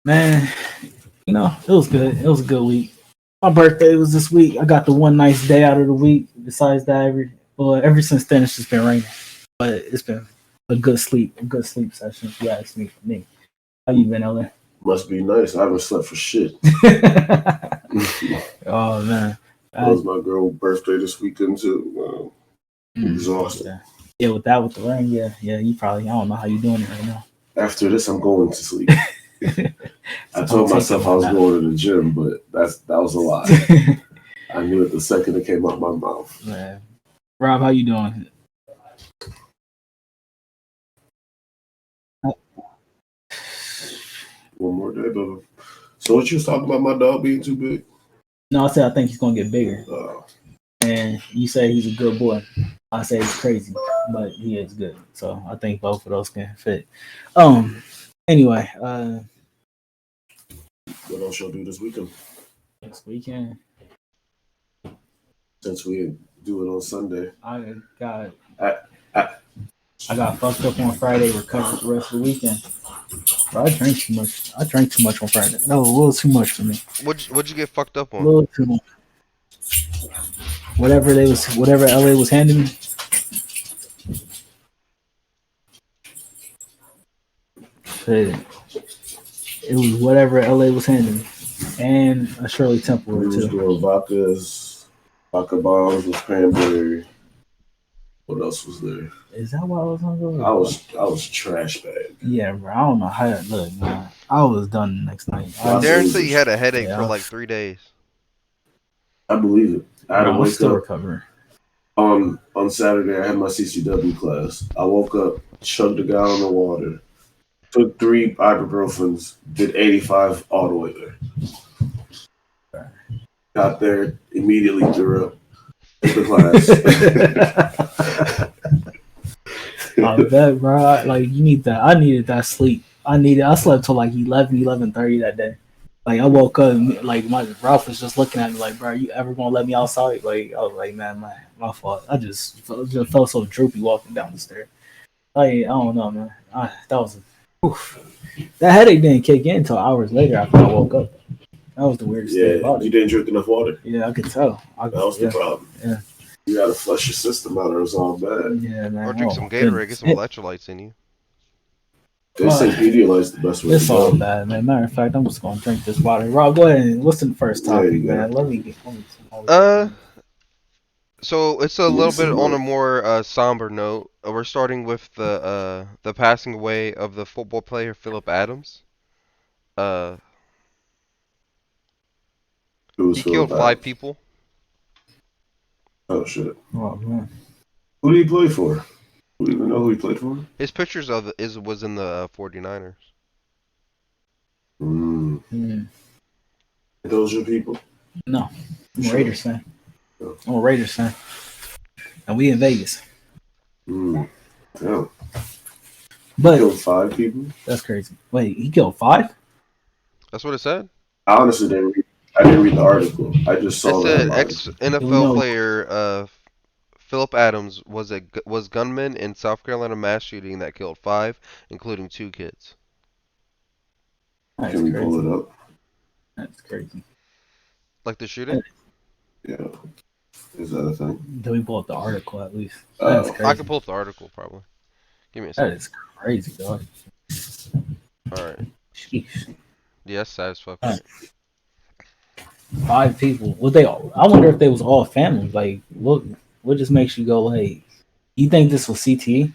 Man, it was good. It was a good week. My birthday was this week. I got the one nice day out of the week. Besides that, ever since then it's just been raining. But it's been a good sleep session. If you ask me, for me. How you been, Ellen? Must be nice. I haven't slept for shit. Oh man, it was my girl's birthday this weekend too. Exhausted. Yeah, with the rain, yeah. You probably, I don't know how you doing it right now. After this, I'm going to sleep. I told myself I was going to the gym, but that was a lie. I knew it the second it came out my mouth. Man. Rob, how you doing? One more day, brother. So what you was talking about my dog being too big? No, I said I think he's gonna get bigger. And you say he's a good boy. I say he's crazy, but he is good. So I think both of those can fit. Anyway, what else y'all do this weekend? This weekend, since we do it on Sunday, I got fucked up on Friday. Recovered the rest of the weekend. Bro, I drank too much on Friday. No, a little too much for me. What'd you get fucked up on? A little too much. Whatever LA was handing me. It was whatever LA was handing me, and a Shirley Temple or two. Doing vodka bombs with cranberry. What else was there? Is that what I was on go? I was trash bag. Yeah, bro. I don't know how it looked, man. I was done the next night. Darren said you had a headache for like 3 days. I believe it. I had to wake still up. Recovering. On Saturday, I had my CCW class. I woke up, chugged a gallon of water, took 3 ibuprofens, did 85 all the way there. Got there, immediately threw up in the class. I bet, bro. Like, you need that. I needed that sleep. I slept till like 11:30 that day. Like, I woke up and like Ralph was just looking at me like, bro, you ever gonna let me outside? Like, I was like, man, my fault. I just felt so droopy walking down the stairs. Like, I don't know, man. That headache didn't kick in until hours later after I woke up. That was the weirdest thing about it. You didn't drink enough water? Yeah, I could tell. That was the problem. Yeah. You gotta flush your system out or it's all bad. Yeah, man. Or drink some Gatorade, get some electrolytes in you. They say Pedialyte's the best way. It's all bad, man. Matter of fact, I'm just gonna drink this water. Rob, go ahead and listen to the first topic, man. Let me get So it's a little bit on a more somber note. We're starting with the passing away of the football player Philip Adams. He killed 5 people. Oh shit! Oh man. Who did he play for? Do we even know who he played for? His pictures was in the 49ers. Those your people? No, I'm a Raiders fan. I'm a Raiders fan, and we in Vegas. Yeah. But he killed 5 people. That's crazy. Wait, he killed 5? That's what it said. I honestly didn't read the article. I just saw it said ex-NFL player Philip Adams was gunman in South Carolina mass shooting that killed 5, including 2 kids. Can we pull it up? That's crazy. Like the shooting? Yeah. Is that a thing? Can we pull up the article at least? That's crazy. I can pull up the article probably. Give me a second. That is crazy, dog. Alright. Sheesh. Yes, satisfied. 5 people. I wonder if they was all family. Like, look, what just makes you go, like, you think this was CTE?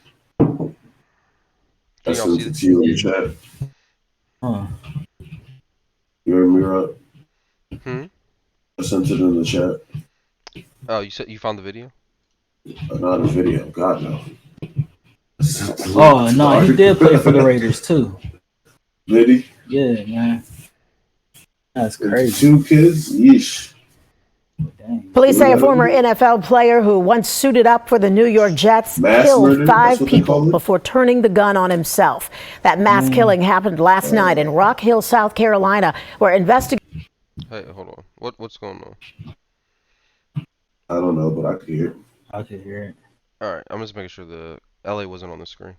I sent it to you in the chat. Huh. You heard me right? I sent it in the chat. Oh, you said you found the video? Not a video. God, no. Oh, no, he did play for the Raiders, too. Did he? Yeah, man. That's crazy. 2 kids? Yeesh. Police say a former NFL player who once suited up for the New York Jets killed 5 people before turning the gun on himself. That mass killing happened last night in Rock Hill, South Carolina, where investigators... Hey, hold on. What's going on? I don't know, but I could hear it. I could hear it. All right, I'm just making sure the LA wasn't on the screen.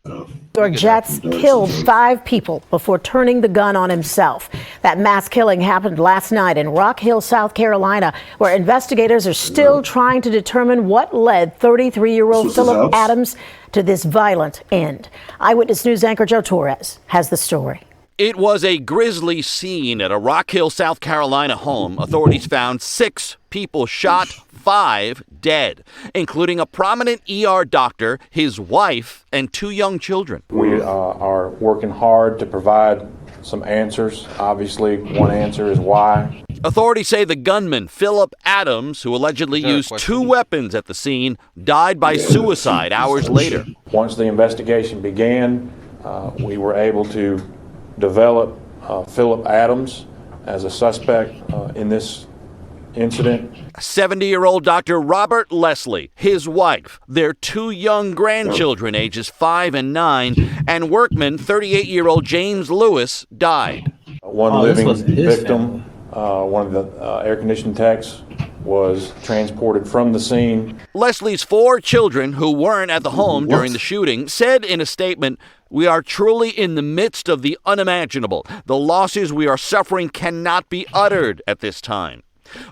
New York Jets killed 5 people before turning the gun on himself. That mass killing happened last night in Rock Hill, South Carolina, where investigators are still trying to determine what led 33-year-old Philip Adams to this violent end. Eyewitness News anchor Joe Torres has the story. It was a grisly scene at a Rock Hill, South Carolina home. Authorities found 6 people shot, 5 dead, including a prominent ER doctor, his wife, and 2 young children. We are working hard to provide some answers. Obviously, one answer is why. Authorities say the gunman, Philip Adams, who allegedly used 2 weapons at the scene, died by suicide hours later. Once the investigation began, we were able to develop Philip Adams as a suspect in this incident. 70-year-old Dr. Robert Leslie, his wife, their 2 young grandchildren, ages 5 and 9, and workman 38-year-old James Lewis died. One living victim, one of the air conditioning techs, was transported from the scene. Leslie's 4 children, who weren't at the home during the shooting, said in a statement, "We are truly in the midst of the unimaginable. The losses we are suffering cannot be uttered at this time."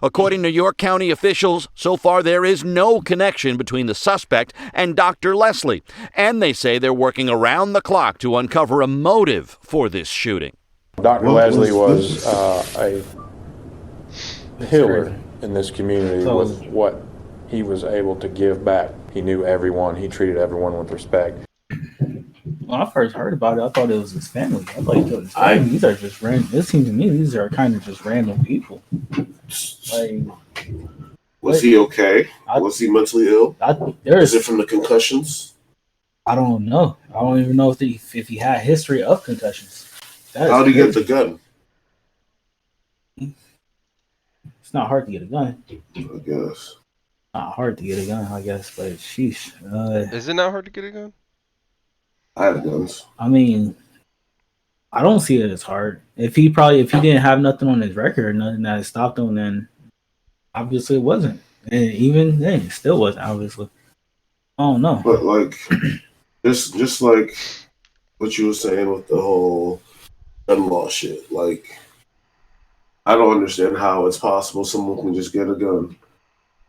According to York County officials, so far there is no connection between the suspect and Dr. Leslie, and they say they're working around the clock to uncover a motive for this shooting. Dr. Leslie was a pillar in this community with what he was able to give back. He knew everyone. He treated everyone with respect. When I first heard about it, I thought it was his family. I thought he killed his family. These are just random. It seems to me these are kind of just random people. Like, was he okay? Was he mentally ill? Is it from the concussions? I don't know. I don't even know if he had a history of concussions. How did he get the gun? It's not hard to get a gun. I guess. Not hard to get a gun, I guess, but sheesh. Is it not hard to get a gun? I have guns. I mean, I don't see it as hard. If he didn't have nothing on his record or nothing that stopped him, then obviously it wasn't. And even then, it still wasn't, obviously. I don't know. But like, just like what you were saying with the whole gun law shit. Like, I don't understand how it's possible someone can just get a gun.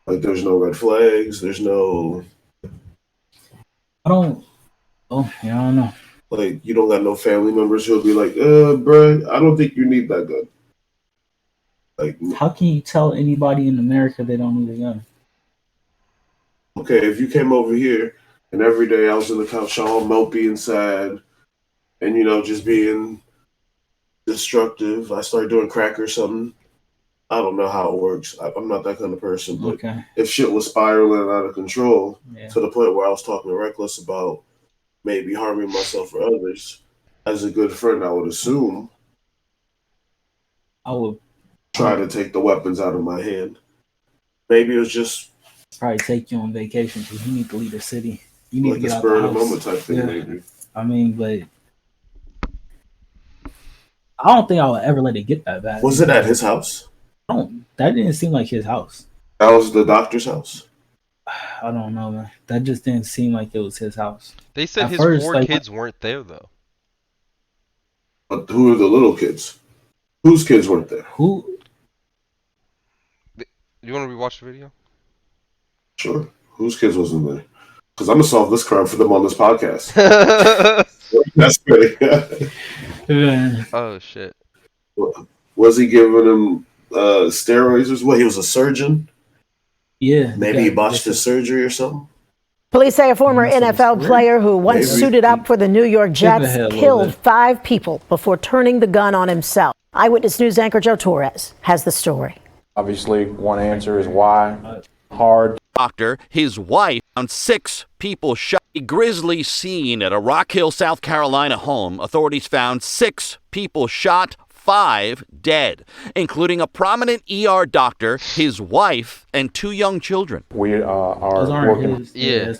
Like, there's no red flags. There's no. I don't know. Like, you don't got no family members who'll be like, bruh, I don't think you need that gun. Like, how can you tell anybody in America they don't need a gun? Okay, if you came over here and every day I was in the couch all mopey and sad and, just being destructive, I started doing crack or something. I don't know how it works. I'm not that kind of person. But if shit was spiraling out of control to the point where I was talking reckless about maybe harming myself or others, as a good friend, I would assume I would try to take the weapons out of my hand. Maybe it was just probably take you on vacation because you need to leave the city. You need like to get a out spur the of the house. moment type thing, maybe. I mean, but I don't think I would ever let it get that bad. Was it at his house? That didn't seem like his house. That was the doctor's house? I don't know, man. That just didn't seem like it was his house. They said his 4 kids weren't there, though. But who are the little kids? Whose kids weren't there? Who? You want to rewatch the video? Sure. Whose kids wasn't there? Because I'm going to solve this crime for them on this podcast. That's great. Oh, shit. Was he giving them steroids or what? He was a surgeon? Yeah. Maybe he botched his surgery or something? Police say a former NFL player who once suited up for the New York Jets killed 5 people before turning the gun on himself. Eyewitness News anchor Joe Torres has the story. Obviously, one answer is why. Hard. Doctor, his wife, found 6 people shot. A grisly scene at a Rock Hill, South Carolina home. Authorities found 6 people shot, 5 dead, including a prominent ER doctor, his wife, and 2 young children. We are working. Yeah.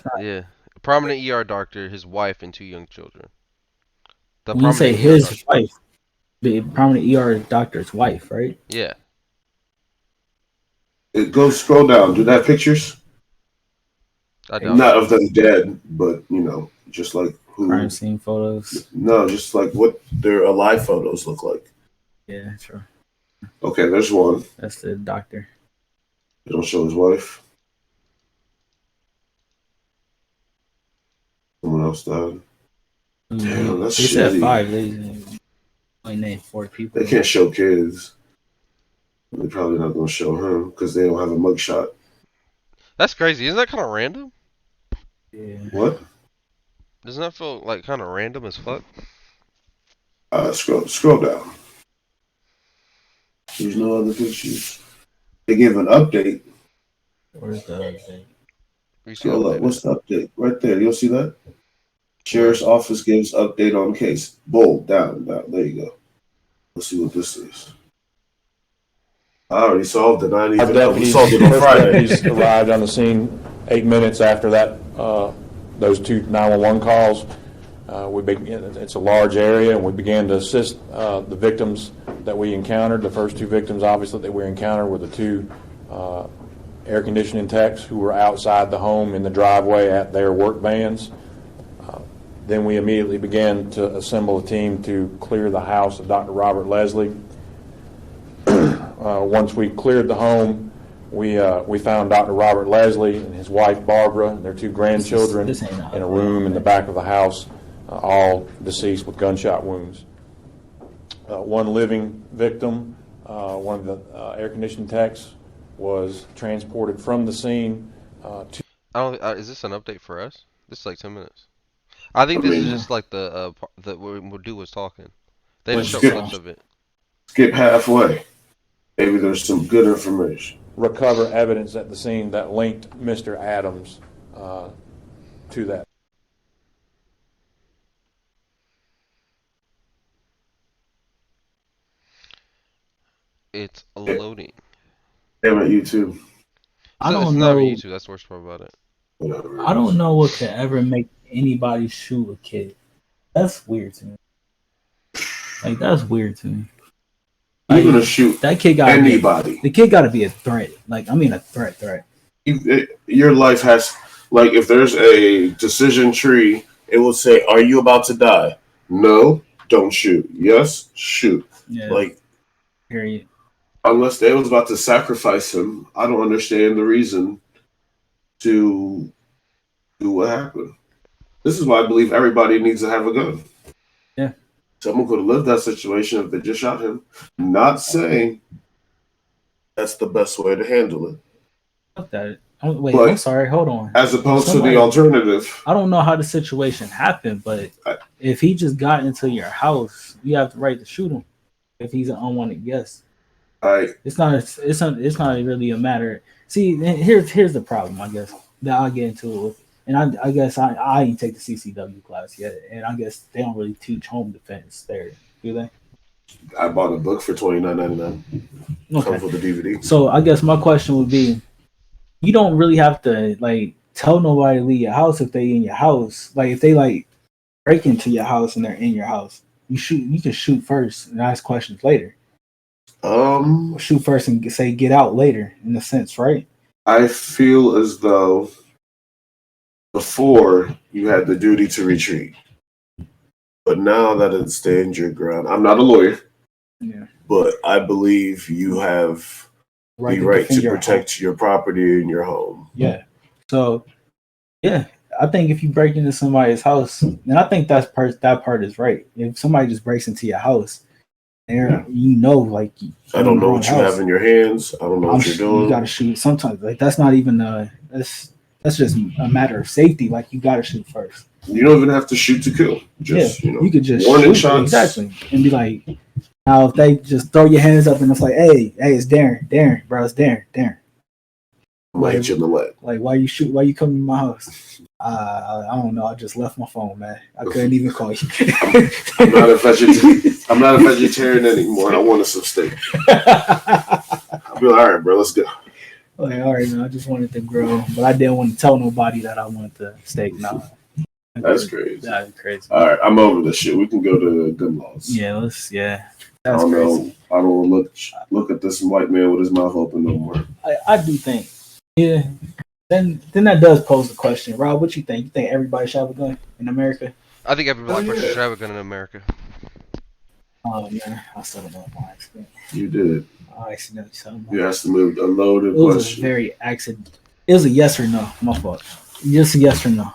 A prominent ER doctor, his wife, and 2 young children. When you say his wife, The prominent ER doctor's wife, right? Yeah. Scroll down. Do they have pictures? I doubt Not it. of them dead, but just like who. Crime scene photos. No, just like what their alive photos look like. Yeah, true. Okay, there's one. That's the doctor. They don't show his wife. Someone else died. Damn, that's They said shitty. 5. They only named 4 people. They can't show kids. They're probably not going to show him because they don't have a mugshot. That's crazy. Isn't that kind of random? Yeah. What? Doesn't that feel like kind of random as fuck? Scroll down. There's no other pictures. They give an update. Where's the update? Scroll up. What's the update? Right there. You'll see that? Sheriff's Office gives update on case. Bold. Down. There you go. Let's see what this is. I already solved it. We solved it on Friday. Deputies arrived on the scene 8 minutes after that. Those 2 911 calls. It's a large area, and we began to assist the victims that we encountered. The first 2 victims, obviously, that we encountered were the 2 air conditioning techs who were outside the home in the driveway at their work vans. Then we immediately began to assemble a team to clear the house of Dr. Robert Leslie. Once we cleared the home, we found Dr. Robert Leslie and his wife Barbara and their 2 grandchildren in a room in the back of the house, all deceased with gunshot wounds. One living victim, one of the air conditioning techs, was transported from the scene to. Is this an update for us? This is like 10 minutes. I think this is just like the what dude was talking. They just show clips of it. Skip halfway. Maybe there's some good information. Recover evidence at the scene that linked Mr. Adams to that. It's loading. Damn it, YouTube. I don't it's know. Not YouTube. That's the worst part about it. Whatever. I don't know what could ever make anybody shoot a kid. That's weird to me. Like, that's weird to me. You're gonna shoot that kid got anybody. The kid got to be a threat. Like, I mean, a threat. Your life has, like, if there's a decision tree, it will say, "Are you about to die?" No, don't shoot. Yes, shoot. Yeah. Like, period. Unless they was about to sacrifice him, I don't understand the reason to do what happened. This is why I believe everybody needs to have a gun. Yeah. Someone could have lived that situation if they just shot him. Not saying that's the best way to handle it. Fuck that. I'm sorry. Hold on. As opposed to the alternative. I don't know how the situation happened, but if he just got into your house, you have the right to shoot him. If he's an unwanted guest, it's not really a matter. See, here's the problem. I guess that I'll get into it with, and I guess I didn't take the CCW class yet, and I guess they don't really teach home defense there, do they? I bought a book for $29.99. Okay. Comes with the DVD. So I guess my question would be, you don't really have to tell nobody to leave your house if they in your house. Like, if they break into your house and they're in your house, you can shoot first and ask questions later. Shoot first and say get out later, in a sense, right? I feel as though before you had the duty to retreat, but now that it's stand your ground. I'm not a lawyer, but I believe you have the right to protect your property and your home. Yeah. So, yeah, I think if you break into somebody's house, and I think that part is right. If somebody just breaks into your house, I don't know what you have in your hands. I don't know what you're doing. You gotta shoot. Sometimes that's not even that's just a matter of safety. Like, you gotta shoot first. You don't even have to shoot to kill. You could just warning shoot, shots. exactly, and be like, now if they just throw your hands up and it's like, hey, it's Darren, bro, it's Darren. I'm gonna hit you in the leg. Like, why you coming to my house? I don't know. I just left my phone, man. I couldn't even call you. I'm not a vegetarian anymore. I wanted some steak. I'll be like, all right, bro, let's go. Like, all right, man, I just wanted to grill, but I didn't want to tell nobody that I wanted the steak. No. That's crazy. That's crazy. All right, I'm over this shit. We can go to gun laws. Yeah, That's don't crazy. know. I don't look at this white man with his mouth open no more. I do think. Yeah. Then that does pose the question, Rob. What you think? You think everybody should have a gun in America? I think every black person yeah. should have a gun in America. Oh man, I said it by accident. You did. I accidentally said it. You asked him a loaded It was a question. very accident. It was a yes or no. My fault. Just a yes or no.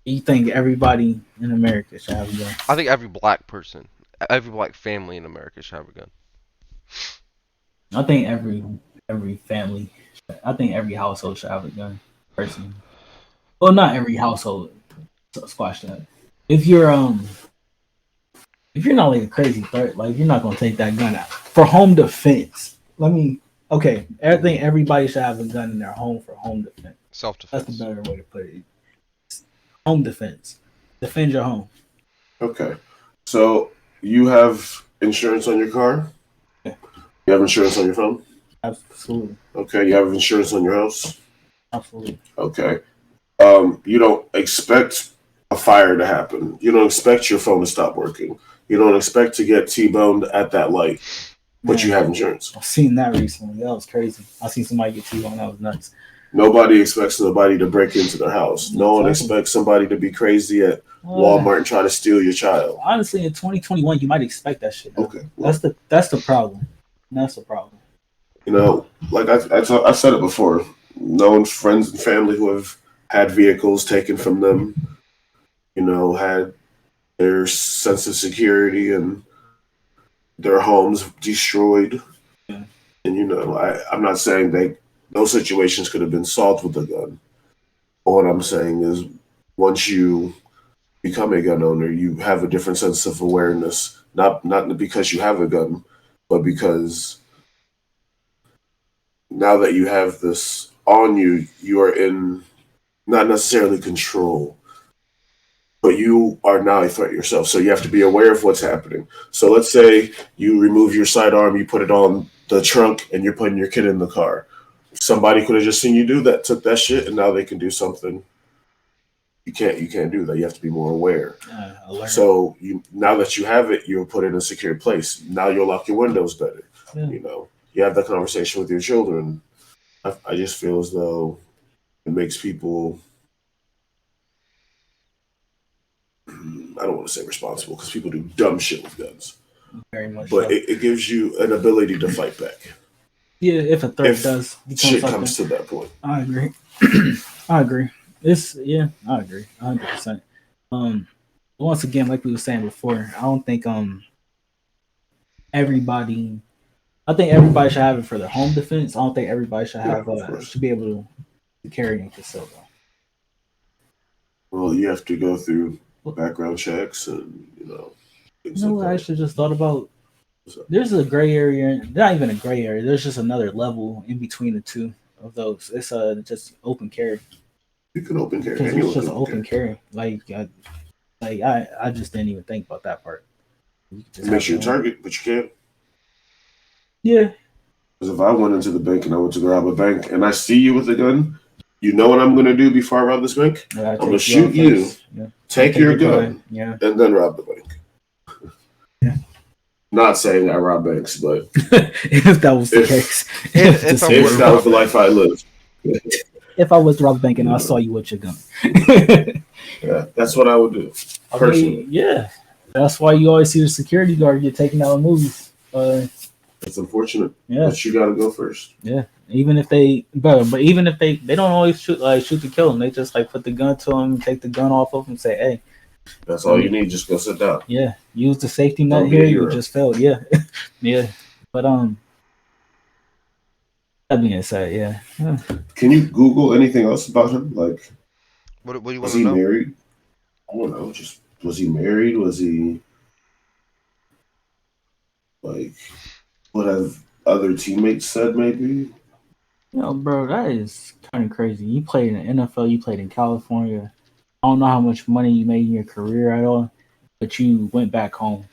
You think everybody in America should have a gun? I think every black person, every black family in America should have a gun. I think every family, I think every household should have a gun. Personally, well, not every household. So squash that. If you're not like a crazy threat, like you're not gonna take that gun out for home defense. Okay, I think everybody should have a gun in their home for home defense. Self-defense. That's the better way to put it. Home defense. Defend your home. Okay. So you have insurance on your car? Yeah. You have insurance on your phone? Absolutely. Okay. You have insurance on your house? Absolutely. Okay. You don't expect a fire to happen. You don't expect your phone to stop working. You don't expect to get T-boned at that light, but you have insurance. I've seen that recently. That was crazy. I seen somebody get T-boned. That was nuts. Nobody expects nobody to break into their house. No one Exactly. expects somebody to be crazy at Walmart and try to steal your child. Honestly, in 2021, you might expect that shit. Okay. Well, That's the problem. That's the problem. you know, like I said it before, known friends and family who have had vehicles taken from them, you know, had their sense of security and their homes destroyed. Yeah. And, you know, I'm not saying those situations could have been solved with a gun. But what I'm saying is once you become a gun owner, you have a different sense of awareness, not because you have a gun, but because now that you have this on you, you are in not necessarily control, but you are now a threat yourself. So you have to be aware of what's happening. So let's say you remove your sidearm, you put it on the trunk, and you're putting your kid in the car. Somebody could have just seen you do that, took that shit, and now they can do something. You can't do that. You have to be more aware. So now that you have it, you'll put it in a secure place. Now you'll lock your windows better. Yeah. You know, you have that conversation with your children. I just feel as though it makes people, I don't want to say responsible because people do dumb shit with guns. Very much. But so. it gives you an ability to fight back. Yeah, if a threat If does become shit something. comes to that point. I agree. I agree. I agree. 100%. Once again, like we were saying before, I don't think everybody. I think everybody should have it for their home defense. I don't think everybody should have should be able to carry and conceal though. Well, you have to go through background checks and things You know like what I that. actually just thought about? There's a gray area, not even a gray area. There's just another level in between the two of those. It's just open carry. You can open carry. Because Anyone it's just can open carry. I just didn't even think about that part. You could just It makes have you a your own- target, but you can't. Yeah. Because if I went into the bank and I went to rob a bank and I see you with a gun, you know what I'm going to do before I rob this bank? I'm gonna shoot you, Take your gun, Yeah. and then rob the bank. Yeah. Not saying I rob banks, but If that was the case. If Just I saying. if that was the life I lived. If I was to rob a bank and I saw you with your gun. Yeah, that's what I would do. Personally. Yeah. That's why you always see the security guard get taken out in movies. It's unfortunate. Yeah. But you got to go first. Yeah. Even if they, but even if they don't always shoot to kill them. They just put the gun to them, take the gun off of them, and say, "Hey, That's all you need. Just go sit down. yeah, use the safety net Don't be here. a You hero. just failed." Yeah, yeah. But that being said, yeah. Can you Google anything else about him? Like, What do you want was to he know? married? I don't know. Just was he married? Was he like? What have other teammates said? Maybe. Bro, that is kind of crazy. You played in the NFL. You played in California. I don't know how much money you made in your career at all, but you went back home.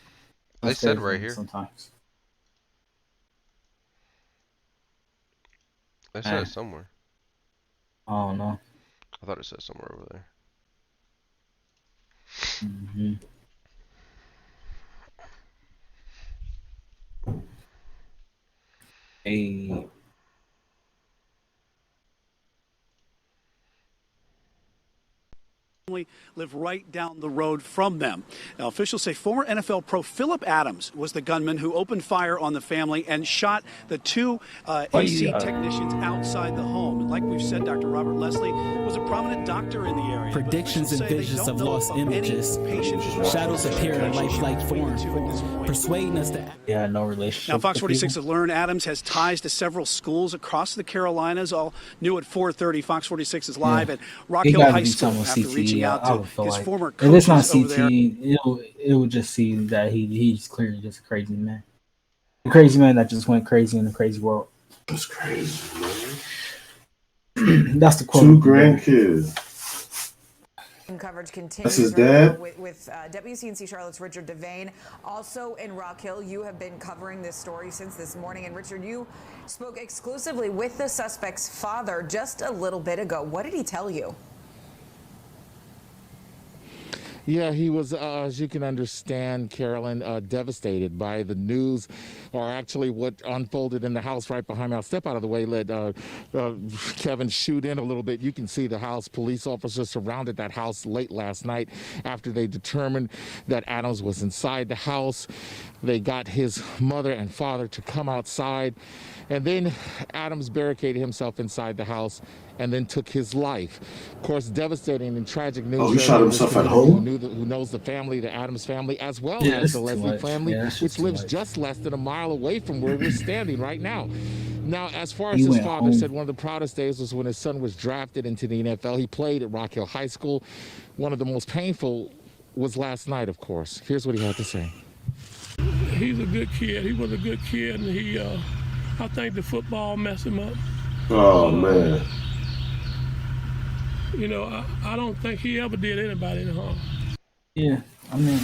They That's said crazy right here. Sometimes. They said it somewhere. I don't know. I thought it said somewhere over there. Mm-hmm. Hey, live right down the road from them. Now, officials say former NFL pro Philip Adams was the gunman who opened fire on the family and shot the two AC technicians outside the home. And like we've said, Dr. Robert Leslie was a prominent doctor in the area. Predictions and visions of lost images. Shadows appear in lifelike form, persuading us that. yeah, no relationship. Now, Fox with 46 people. has learned Adams has ties to several schools across the Carolinas. All new at 4:30. Fox 46 is live at Rock It Hill gotta High be School something with after CTE. reaching out I to would feel his like former if it's not coaches over there. CTE, it would just see that he's clearly just a crazy man. A crazy man that just went crazy in the crazy world. That's crazy, man. That's the quote. 2 grandkids. Coverage continues. That's his dad? With WCNC Charlotte's Richard Devane. Also in Rock Hill, you have been covering this story since this morning. And Richard, you spoke exclusively with the suspect's father just a little bit ago. What did he tell you? Yeah, he was, as you can understand, Carolyn, devastated by the news, or actually what unfolded in the house right behind me. I'll step out of the way, let Kevin shoot in a little bit. You can see the house. Police officers surrounded that house late last night after they determined that Adams was inside the house. They got his mother and father to come outside, and then Adams barricaded himself inside the house and then took his life. Of course, devastating and tragic news. Oh, he shot himself at home? Who knows the family, the Adams family, as well Yeah, as that's the too Leslie much. family, Yeah, that's which too lives much. just less than a mile away from where we're standing right now. Now, as far as He his went father home. said, one of the proudest days was when his son was drafted into the NFL. He played at Rock Hill High School. One of the most painful was last night, of course. Here's what he had to say. He's a good kid. He was a good kid, and I think the football messed him up. Oh, man. You know, I don't think he ever did anybody any harm. Yeah, I mean,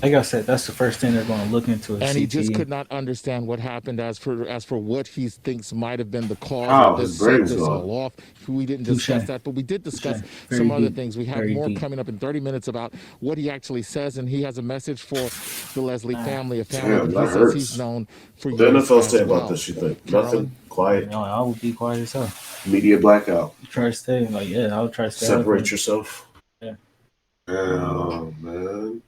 like I said, that's the first thing they're going to look into. And he just could not understand what happened. As for what he thinks might have been the cause How? of His this, set brain's this gone. all off. We didn't discuss Touche. that, but we did discuss Very some other deep. things. We have Very more deep. coming up in 30 minutes about what he actually says, and he has a message for the Leslie family, a family Damn, that that he says hurts. he's known for What the years NFL as say about well. this, you think? Carolyn? Nothing? Quiet? No, I would be quiet as hell. Media blackout. Try to stay like, yeah, I would try to stay. Separate yourself? Yeah. Oh, man.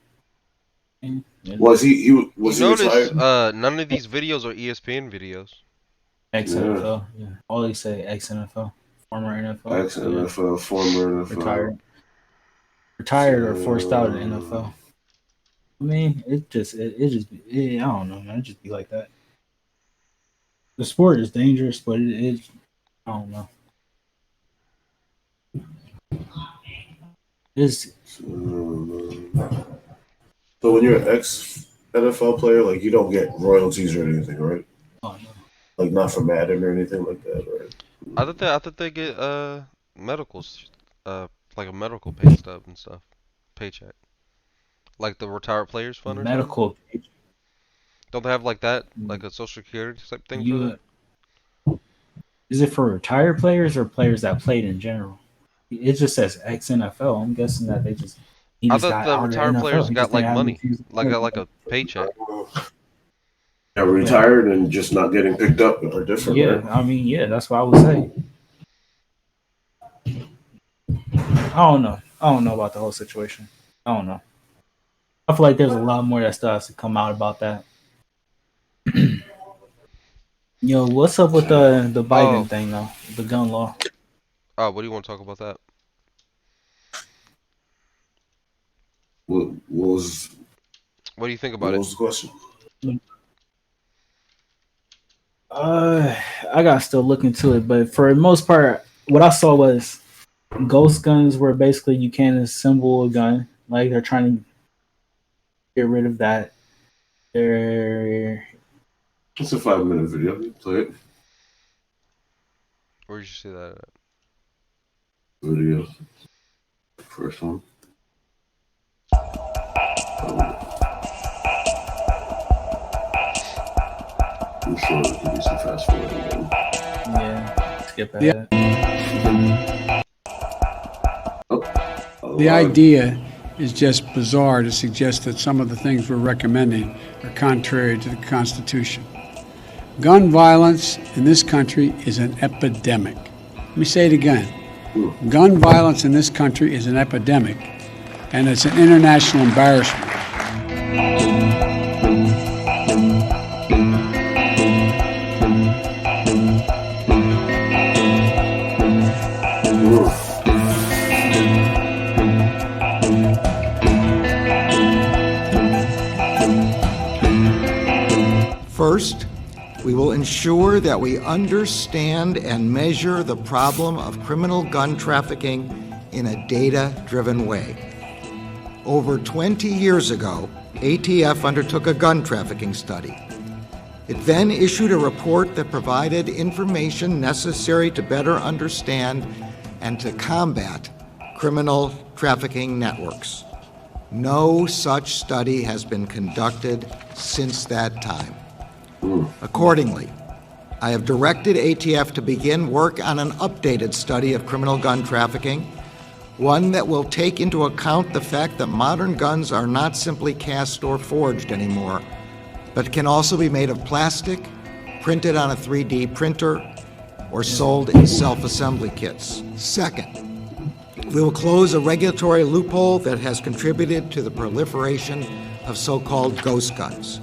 Yeah. Was he You notice retired? none of these videos are ESPN videos. Ex NFL. Yeah. All they say ex NFL, former NFL, Ex-NFL, former NFL. retired or forced out of the NFL. I mean, it just I don't know, man. It just be like that. The sport is dangerous, but it I don't know. It's So when you're an ex-NFL player, like, you don't get royalties or anything, right? oh, no. Like, not for Madden or anything like that, right? I thought they get medicals, like a medical pay stub and stuff, paycheck, like the retired players fund or something? medical. Don't they have like that, like a social security type thing for that? Is it for retired players or players that played in general? It just says ex NFL. I'm guessing that they just. I thought the retired players got like money, like a paycheck. Yeah, retired and just not getting picked up are different, Yeah, right? I mean, yeah, that's what I would say. I don't know about the whole situation. I don't know. I feel like there's a lot more that still has to come out about that. Yo, what's up with the Biden thing though? The gun law. Oh, what do you want to talk about that? What was What do you think about what it? was the question? I gotta still look into it, but for the most part, what I saw was ghost guns where basically you can't assemble a gun. Like they're trying to get rid of that. They're It's a 5-minute video. Play it. Where did you see that at? Video. First one. I'm sure it could be some fast forward again. yeah, skip ahead. The idea is just bizarre to suggest that some of the things we're recommending are contrary to the Constitution. Gun violence in this country is an epidemic. Let me say it again. Gun violence in this country is an epidemic, and it's an international embarrassment. First, we will ensure that we understand and measure the problem of criminal gun trafficking in a data-driven way. Over 20 years ago, ATF undertook a gun trafficking study. It then issued a report that provided information necessary to better understand and to combat criminal trafficking networks. No such study has been conducted since that time. Accordingly, I have directed ATF to begin work on an updated study of criminal gun trafficking, one that will take into account the fact that modern guns are not simply cast or forged anymore, but can also be made of plastic, printed on a 3D printer, or sold in self-assembly kits. Second, we will close a regulatory loophole that has contributed to the proliferation of so-called ghost guns.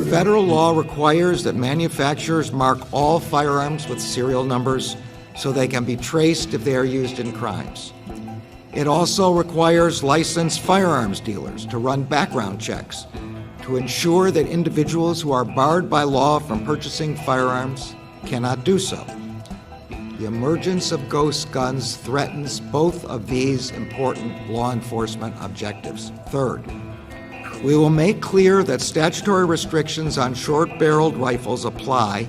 Federal law requires that manufacturers mark all firearms with serial numbers so they can be traced if they are used in crimes. It also requires licensed firearms dealers to run background checks to ensure that individuals who are barred by law from purchasing firearms cannot do so. The emergence of ghost guns threatens both of these important law enforcement objectives. Third, we will make clear that statutory restrictions on short-barreled rifles apply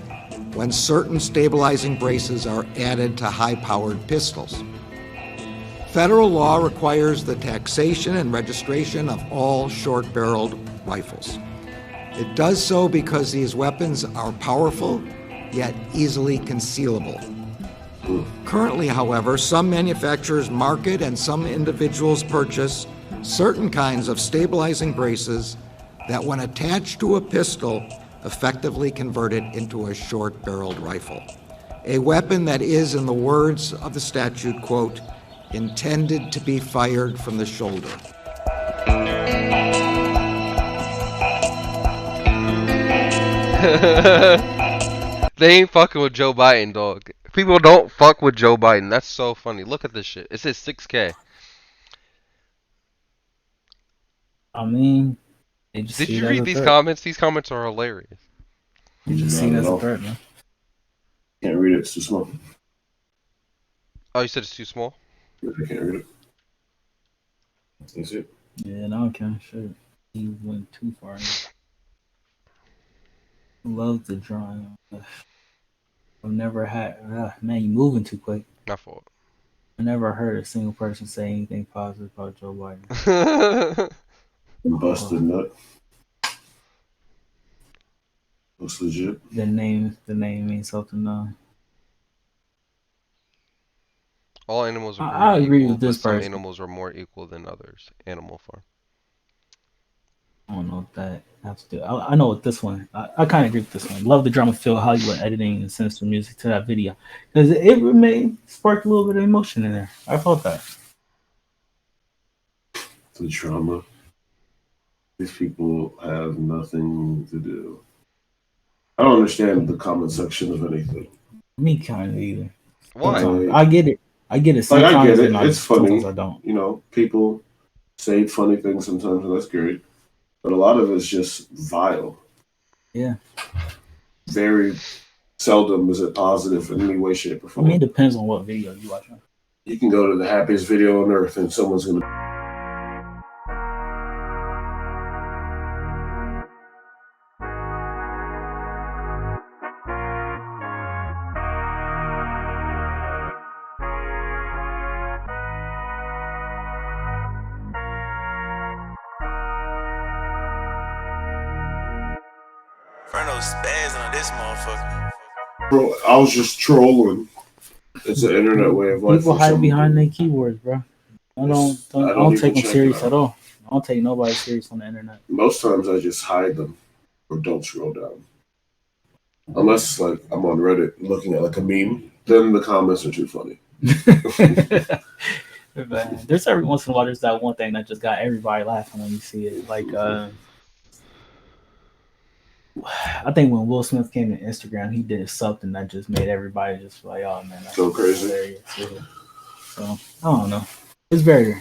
when certain stabilizing braces are added to high-powered pistols. Federal law requires the taxation and registration of all short-barreled rifles. It does so because these weapons are powerful, yet easily concealable. Currently, however, some manufacturers market and some individuals purchase certain kinds of stabilizing braces that, when attached to a pistol, effectively convert it into a short-barreled rifle. A weapon that is, in the words of the statute, quote, intended to be fired from the shoulder. They ain't fucking with Joe Biden, dog. People don't fuck with Joe Biden. That's so funny. Look at this shit. It says 6K. I mean, they just Did see you it as read a these threat. comments? These comments are hilarious. You just see it as a threat, man. Can't read it. It's too small. Oh, you said it's too small? I can't read it. That's it. Yeah, no, I can't. Shit. He went too far. Love the drawing. I've never had. Man, you moving too quick. My fault. I never heard a single person say anything positive about Joe Biden. Busted nut. Looks legit. The name means something now. All animals are I agree equal, with this but some person. animals are more equal than others. Animal Farm. I don't know what that has to do. I know what this one. I kind of agree with this one. Love the drama-filled Hollywood editing and sinister music to that video because it sparked a little bit of emotion in there. I felt that. The drama. These people have nothing to do. I don't understand the comment section of anything. Me kind of either. Why? I get it. I get it. Like, I Sometimes get it. It's funny. Sometimes I don't. You know, people say funny things sometimes, and that's great. But a lot of it's just vile. Yeah. Very seldom is it positive in any way, shape, or I form. mean, it depends on what video you watch. You can go to the happiest video on earth, and someone's gonna. Spazzing on this motherfucker. Bro, I was just trolling. It's an internet way of life. People hide behind their keywords, bro. I don't take them serious at all. I don't take nobody serious on the internet. Most times I just hide them or don't scroll down. Unless like I'm on Reddit looking at like a meme, then the comments are too funny. But there's every once in a while there's that one thing that just got everybody laughing when you see it. Like I think when Will Smith came to Instagram, he did something that just made everybody just like, oh man, that's Go crazy. hilarious. Yeah. So I don't know. It's very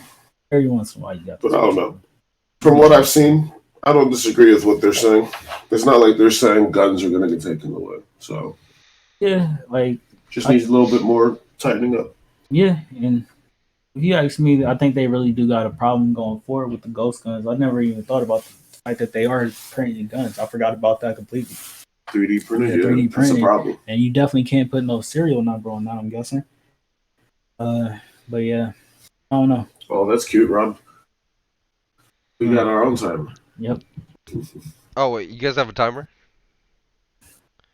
every once in a while you got. But I don't know. From what I've seen, I don't disagree with what they're saying. It's not like they're saying guns are going to get taken away. So Yeah, like just needs a little bit more tightening up. Yeah, and if you ask me, I think they really do got a problem going forward with the ghost guns. I never even thought about the fact that they are printing guns. I forgot about that completely. 3D printed, yeah, 3D that's a printing, problem. and you definitely can't put no serial number on that, I'm guessing. But yeah, I don't know. Oh, that's cute, Rob. We got our own timer. Yep. Oh wait, you guys have a timer?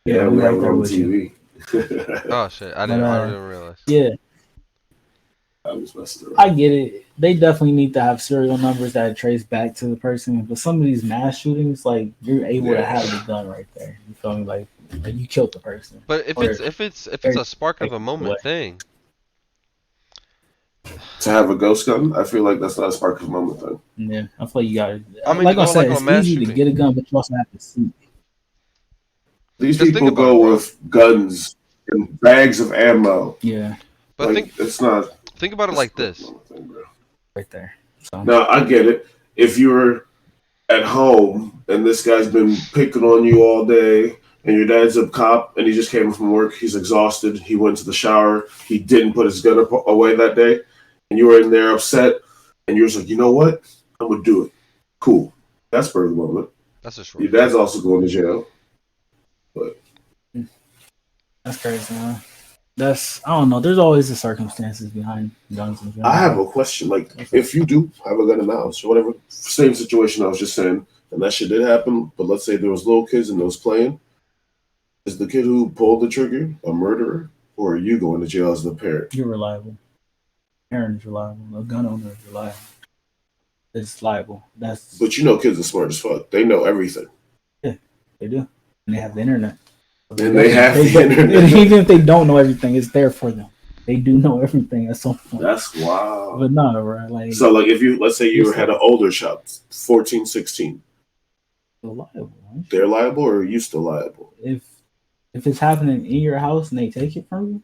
Yeah, we we right have it there on with you. TV. Oh shit, I But, didn't realize. Yeah, I was messing around. I get it. They definitely need to have serial numbers that trace back to the person. But some of these mass shootings, like you're able to have the gun right there. You feel me? Like you killed the person. But if it's a spark of a moment thing. To have a ghost gun, I feel like that's not a spark of a moment thing. Yeah, I feel you got it. I mean, like I said, on a it's mass easy to shooting. get a gun, but you also have to see. These Just people think about go it, bro. with guns and bags of ammo. Yeah, But like, it's not think about it like this. right there. So, Now I get it. If you're at home and this guy's been picking on you all day, and your dad's a cop and he just came from work, he's exhausted, he went to the shower, he didn't put his gun away that day, and you were in there upset, and you're just like, you know what? I'm gonna do it. Cool. That's for the moment. That's a short. Your dad's also going to jail. But that's crazy, man. That's I don't know. There's always the circumstances behind guns and I have a question. Like, if you do have a gun in the house or whatever, same situation I was just saying, and that shit did happen, but let's say there was little kids and they was playing, is the kid who pulled the trigger a murderer, or are you going to jail as the parent? You're reliable. Parent is reliable. A gun owner is reliable. It's liable. That's But you know kids are smart as fuck. They know everything. they do, and they have the internet. And they have the and internet. even if they don't know everything, it's there for them. They do know everything at some point. That's wild. But no, right? Like So, like, if you, let's say you had an older child, 14, 16, reliable. Right? they're liable, or are you still liable? If it's happening in your house and they take it from you,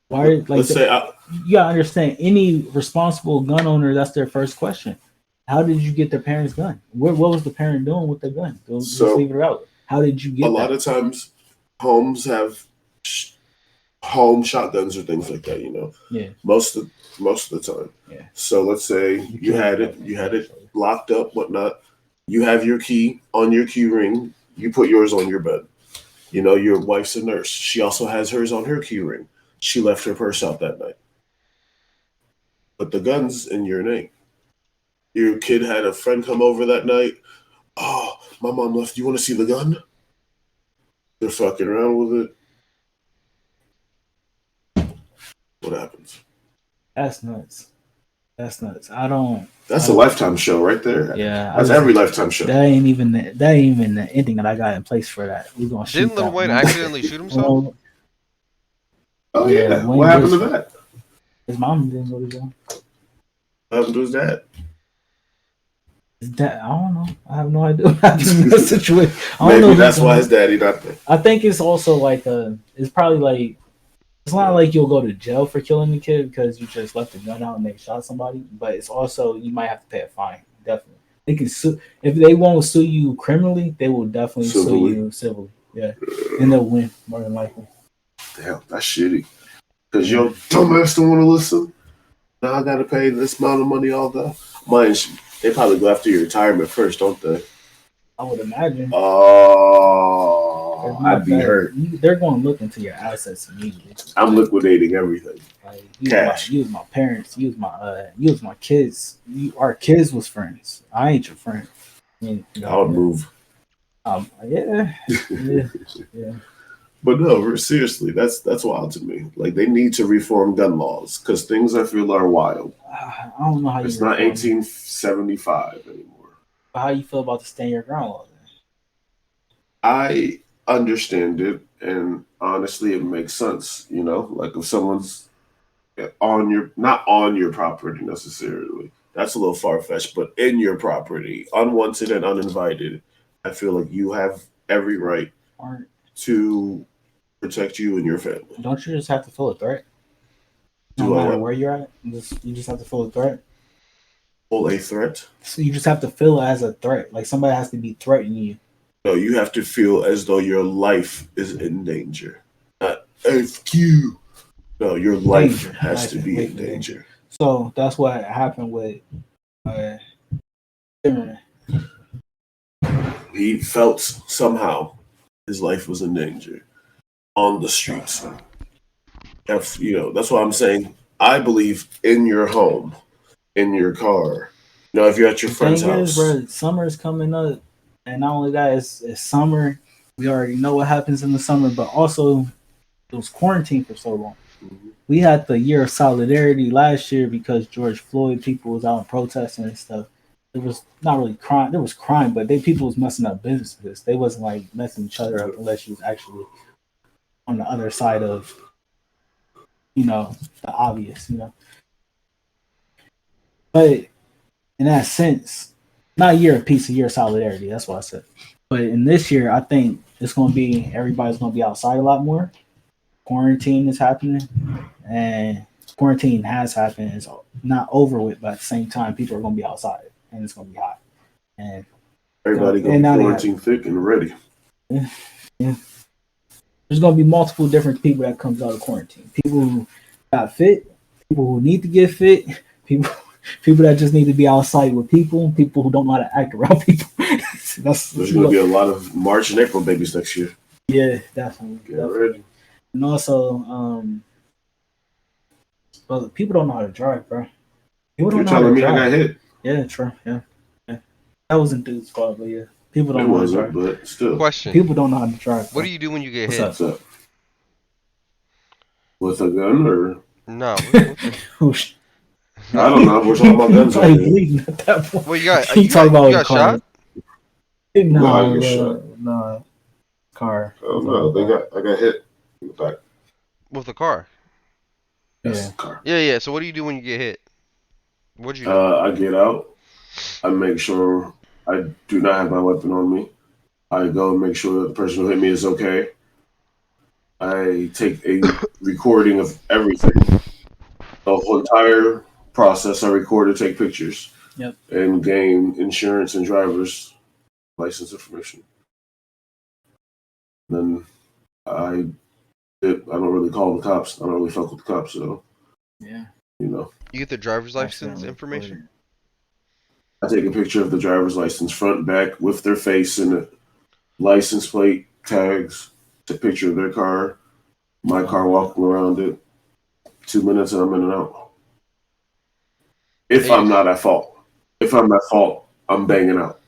why? Like, Let's say you gotta understand. Any responsible gun owner, that's their first question. How did you get their parents' gun? What was the parent doing with the gun? Just leave it out. How did you get a lot of times homes have home shotguns or things like that, you know. Yeah. Most of the time. Yeah. So let's say you had it locked up, whatnot. You have your key on your key ring. You put yours on your bed. You know, your wife's a nurse. She also has hers on her key ring. She left her purse out that night. But the gun's in your name. Your kid had a friend come over that night. Oh, my mom left. You want to see the gun? They're fucking around with it. What happens? That's nuts. I don't. That's a Lifetime show right there. Yeah, That's every Lifetime show. That ain't even the ending that I got in place for that. We gonna shoot. Didn't Lil that Wayne one. accidentally shoot himself? Oh yeah. Wayne What happened to did. that? His mom didn't go to jail. What happened to his dad? I don't know. I have no idea what happened in that situation. I don't Maybe know that's who's why gonna- his daddy not there. I think it's also like it's probably like it's not like you'll go to jail for killing the kid because you just left the gun out and they shot somebody, but it's also you might have to pay a fine. Definitely, they can sue if they won't sue you criminally, they will definitely sue Civilly. you civilly. Yeah, and they'll win more than likely. Damn, that's shitty. Cause your dumbass don't want to listen. Now I gotta pay this amount of money all that. Mind you, they probably go after your retirement first, don't they? I would imagine. Oh, I'd be hurt. They're going to look into your assets immediately. I'm liquidating everything. Like, Cash. You was my parents. You was my kids. Our kids was friends. I ain't your friend. I would move. Yeah. Yeah. But no, seriously, that's wild to me. Like they need to reform gun laws because things I feel are wild. I don't know how you. It's not reform it. 1875 anymore. How you feel about the stand your ground law? I understand it, and honestly, it makes sense. You know, like if someone's not on your property necessarily, that's a little far fetched, but in your property, unwanted and uninvited, I feel like you have every right to protect you and your family. Don't you just have to feel a threat? Do No I matter what? where you're at, you just have to feel a threat. Feel a threat? So you just have to feel it as a threat. Like somebody has to be threatening you. No, you have to feel as though your life is in danger. Not FQ. No, your life Danger. has to be in Danger. danger. So that's what happened with Zimmerman. He felt somehow his life was in danger on the streets. That's why I'm saying I believe in your home, in your car. If you're at your friend's house. Bro, summer's coming up, and not only that, it's summer. We already know what happens in the summer, but also it was quarantined for so long. Mm-hmm. We had the year of solidarity last year because George Floyd, people was out protesting and stuff. It was not really crime. There was crime, but people was messing up businesses. They wasn't like messing each other up unless you was actually on the other side of, the obvious, But in that sense, not a year of peace, a year of solidarity. That's what I said. But in this year, I think it's going to be, everybody's going to be outside a lot more. Quarantine is happening, and quarantine has happened. It's not over with, but at the same time, people are going to be outside, and it's going to be hot. And everybody going to quarantine thick and ready. Yeah. There's going to be multiple different people that comes out of quarantine. People who got fit, people who need to get fit, people that just need to be outside with people who don't know how to act around people. There's going to be a lot of March and April babies next year. Yeah, definitely. Get ready. And also, but people don't know how to drive, bro. People don't know how to drive. You're telling me I got hit? Yeah, true. Yeah. That wasn't dude's fault, but yeah. People don't know how to drive. But still. Question. People don't know how to drive. What do you do when you get hit? What's up? With a gun or? No. I don't know. We're talking about guns. Like bleeding at that point. Well, you got shot? No. Car. Oh no, I got hit in the back. With the car? Yes, car. Yeah. So what do you do when you get hit? What'd you do? I get out. I make sure I do not have my weapon on me. I go and make sure that the person who hit me is okay. I take a recording of everything. The whole entire process I record and take pictures. Yep. And gain insurance and driver's license information. Then I don't really call the cops. I don't really fuck with the cops, so yeah. You get the driver's license information? I take a picture of the driver's license front, back, with their face in it, license plate, tags, a picture of their car, my car walking around it. 2 minutes and I'm in and out. If I'm not at fault. If I'm at fault, I'm banging out.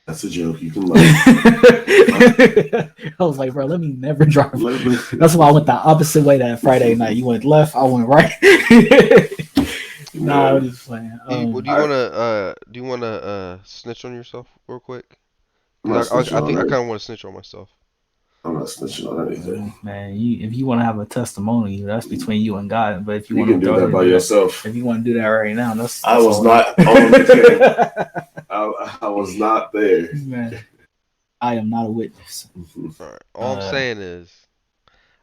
That's a joke. You can laugh. I was like, bro, let me never drive. That's why I went the opposite way that Friday night. You went left, I went right. Nah, I was just playing. Do you wanna snitch on yourself real quick? I think I kind of want to snitch on myself. I'm not snitching on anything. Man, if you want to have a testimony, that's between you and God. But if you can do that by yourself. If you want to do that right now, that's I was not on the I was not there. Man, I am not a witness. All right. All I'm saying is,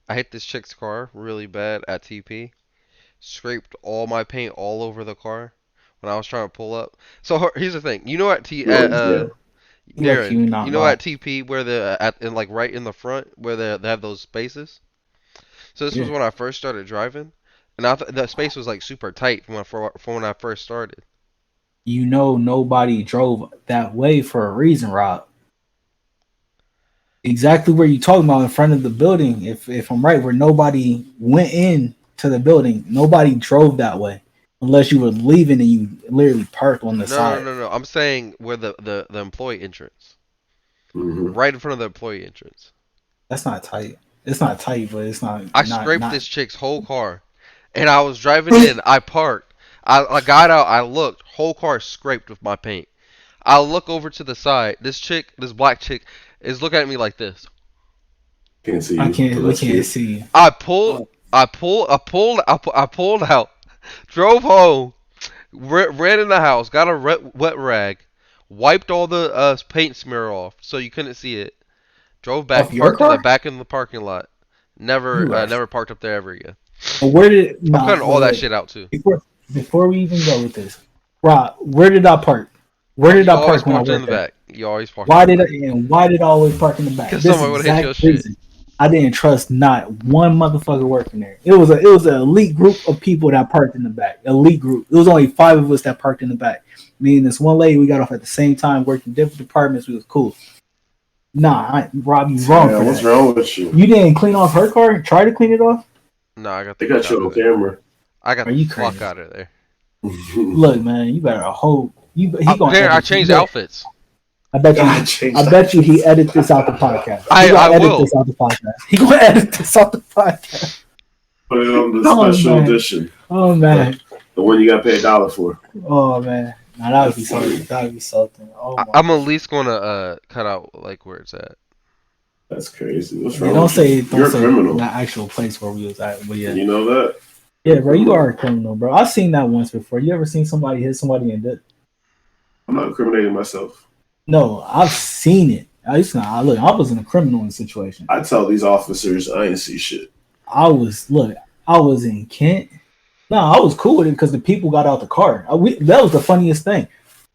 I hit this chick's car really bad at TP. Scraped all my paint all over the car when I was trying to pull up. So here's the thing. Darren, you know at TP where right in the front where they have those spaces. So this was when I first started driving, and I thought the space was like super tight from when I first started. Nobody drove that way for a reason, Rob. Exactly where you talking about in front of the building. If I'm right, where nobody went in to the building, nobody drove that way. Unless you were leaving and you literally parked on the side. No. I'm saying where the employee entrance. Mm-hmm. Right in front of the employee entrance. That's not tight. It's not tight, but it's not. I scraped this chick's whole car. And I was driving in. I parked. I got out. I looked. Whole car scraped with my paint. I'll look over to the side. This black chick, is looking at me like this. Can't see you. We can't see you. I pulled out, drove home, ran in the house, got a wet rag, wiped all the paint smear off so you couldn't see it. Drove back, parked in the back in the parking lot. Never parked up there ever again. But where did I'm cutting all that shit out too. Before we even go with this, Rob, where did I park? Where did I park when I worked in the there? back. You always park. Why did I always park in the back? Because somebody would hit your shit. I didn't trust not one motherfucker working there. It was an elite group of people that parked in the back. Elite group. It was only 5 of us that parked in the back. Me and this one lady, we got off at the same time, worked in different departments. We was cool. Nah, Rob, you wrong. Yeah, what's wrong with you? You didn't clean off her car? Try to clean it off? No, They got you on camera. I got the fuck out of there. Look, man, you better hope. I changed outfits. I bet you he edit this out the podcast. I will. This out the podcast. He gonna edit this out the podcast. Put it on the special edition. Oh man, the one you got to pay $1 for. Oh man, now that would be something. That would be something. Oh, I'm at least gonna cut out like where it's at. That's crazy. What's wrong? Don't say You're a criminal. The actual place where we was at. But yeah, you know that. Yeah, bro, you are a criminal, bro. I've seen that once before. You ever seen somebody hit somebody and did? I'm not incriminating myself. No, I've seen it. I wasn't a criminal in the situation. I tell these officers I ain't see shit. I was in Kent. No, I was cool with it because the people got out the car. That was the funniest thing.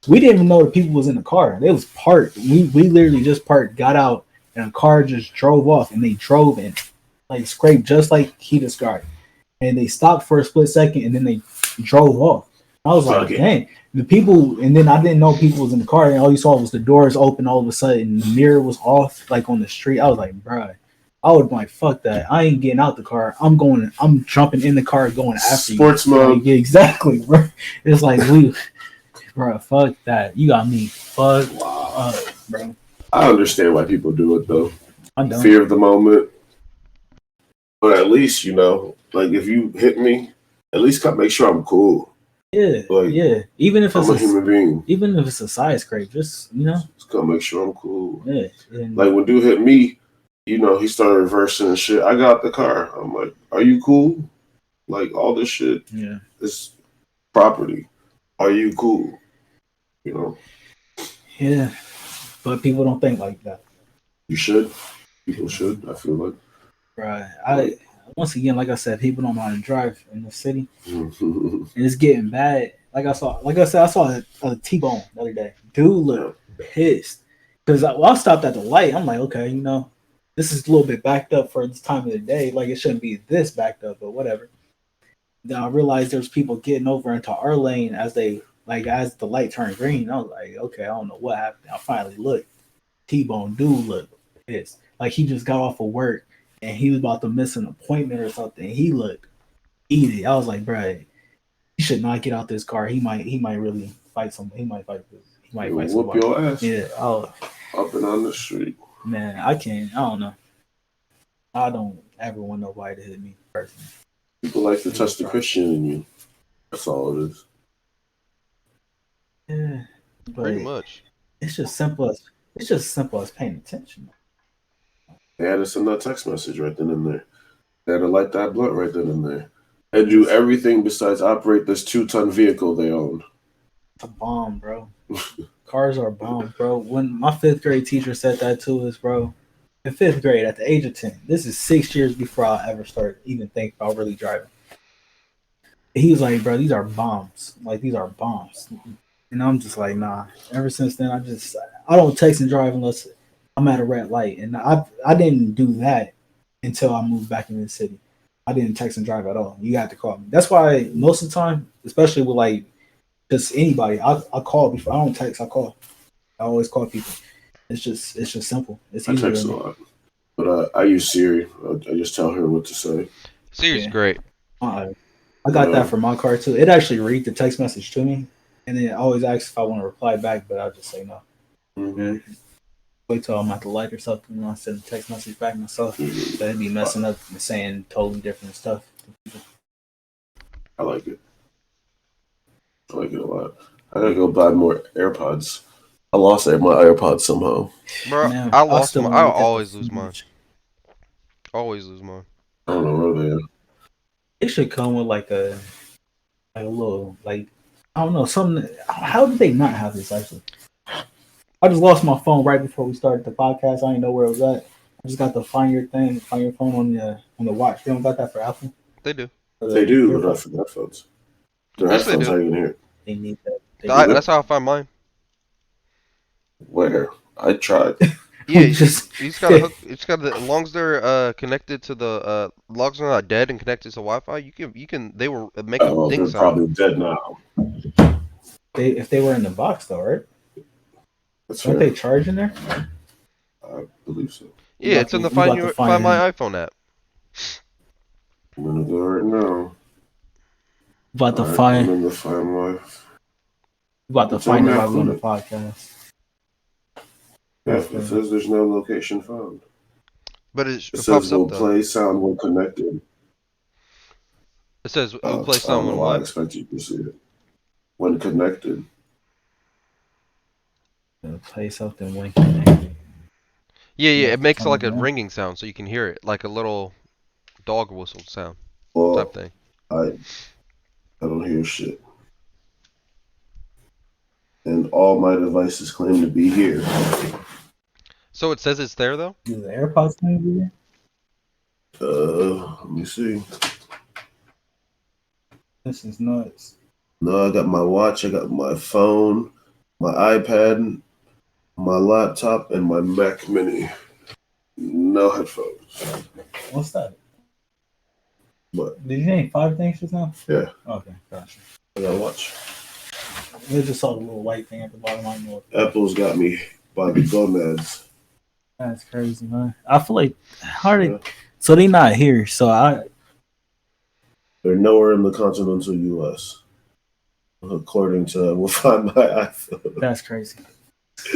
We didn't even know the people was in the car. They was parked. We literally just parked, got out, and a car just drove off, and they drove and like scraped just like he described. And they stopped for a split second, and then they drove off. I was like, dang. The people, and then I didn't know people was in the car, and all you saw was the doors open all of a sudden, the mirror was off, like on the street. I was like, bruh, I would be like, fuck that. I ain't getting out the car. I'm jumping in the car going after Sports you. mode. Like, yeah, exactly, bro. It's like, bro, fuck that. You got me fucked up, bro. I understand why people do it, though. I don't. Fear of the moment. But at least, like if you hit me, at least make sure I'm cool. Yeah, yeah. Even if it's I'm a human being. Even if it's a side scrape, just just gotta make sure I'm cool. Yeah. Like when dude hit me, he started reversing and shit. I got the car. I'm like, are you cool? Like all this shit. Yeah. It's property. Are you cool? Yeah. But people don't think like that. You should. People should. I feel like. Right. Once again, like I said, people don't know how to drive in the city, and it's getting bad. Like I said, I saw a T-bone the other day. Dude looked pissed because I stopped at the light. I'm like, okay, this is a little bit backed up for this time of the day. Like it shouldn't be this backed up, but whatever. Then I realized there's people getting over into our lane as the light turned green. I was like, okay, I don't know what happened. I finally looked. T-bone dude looked pissed. Like he just got off of work. And he was about to miss an appointment or something. He looked heated. I was like, bro, you should not get out this car. He might really fight somebody. He might fight this. He might fight somebody. Whoop your ass. Yeah. Up and on the street. Man, I don't know. I don't ever want nobody to hit me personally. People like to test the Christian in you. That's all it is. Yeah. Pretty much. It's just simple as paying attention. They had to send that text message right then and there. They had to light that blunt right then and there. And do everything besides operate this 2-ton vehicle they own. It's a bomb, bro. Cars are bombs, bro. When my 5th grade teacher said that to us, bro, in 5th grade at the age of 10, this is 6 years before I ever started even think about really driving. He was like, bro, these are bombs. Like, these are bombs. And I'm just like, nah. Ever since then, I don't text and drive unless I'm at a red light, and I didn't do that until I moved back into the city. I didn't text and drive at all. You had to call me. That's why most of the time, especially with like just anybody, I call before. I don't text. I call. I always call people. It's just simple. It's easier. I text a lot, but I use Siri. I just tell her what to say. Siri's great. I got that for my car too. It actually reads the text message to me, and then it always asks if I want to reply back, but I'll just say no. Mm-hmm. Wait till I'm at the light or something and I send a text message back myself. That'd be messing up and saying totally different stuff. I like it. I like it a lot. I gotta go buy more AirPods. I lost my AirPods somehow. Bro, Man, I I lost still mine. wanna I look at the always lose mine. footage. Always lose mine. I don't know where they are. It should come with like a little I don't know something. How did they not have this actually? I just lost my phone right before we started the podcast. I didn't know where it was at. I just got the find your phone on the watch. You don't got that for Apple? They do. They do, but not for headphones. Their Yes, they headphones, do. how you gonna hear it? They need that. That's how I find mine. Where? I tried. Yeah, you just gotta hook. It's got as long as they're connected to the logs are not dead and connected to Wi-Fi. You can. They were making Well, ding they're sound. probably dead now. If they were in the box though, right? That's Don't fair. they charge in there? I believe so. Yeah, it's in the Find My iPhone app. I'm gonna go right now. About to Alright, find. I'm in the Find My. About to It's find on it that while we're on the clip. podcast. Yeah, it says there's no location found. But It pops says will up though. play sound when connected. It says I it'll play don't know someone why I what? expect you to see it. When connected. Play something when connected. Yeah, it makes Oh, like a yeah. ringing sound, so you can hear it, like a little dog whistle sound Well, type thing. I don't hear shit. And all my devices claim to be here. So it says it's there though. Do the AirPods claim to be there? Let me see. This is nuts. No, I got my watch, I got my phone, my iPad, my laptop, and my Mac Mini. No headphones. What's that? What? Did you name 5 things just now? Yeah. Okay, gotcha. I got a watch. I just saw the little white thing at the bottom. I know. Apple's got me by the gonads. That's crazy, man. I feel like how are they? So they not here. So They're nowhere in the continental U.S. According to We'll Find My iPhone. That's crazy.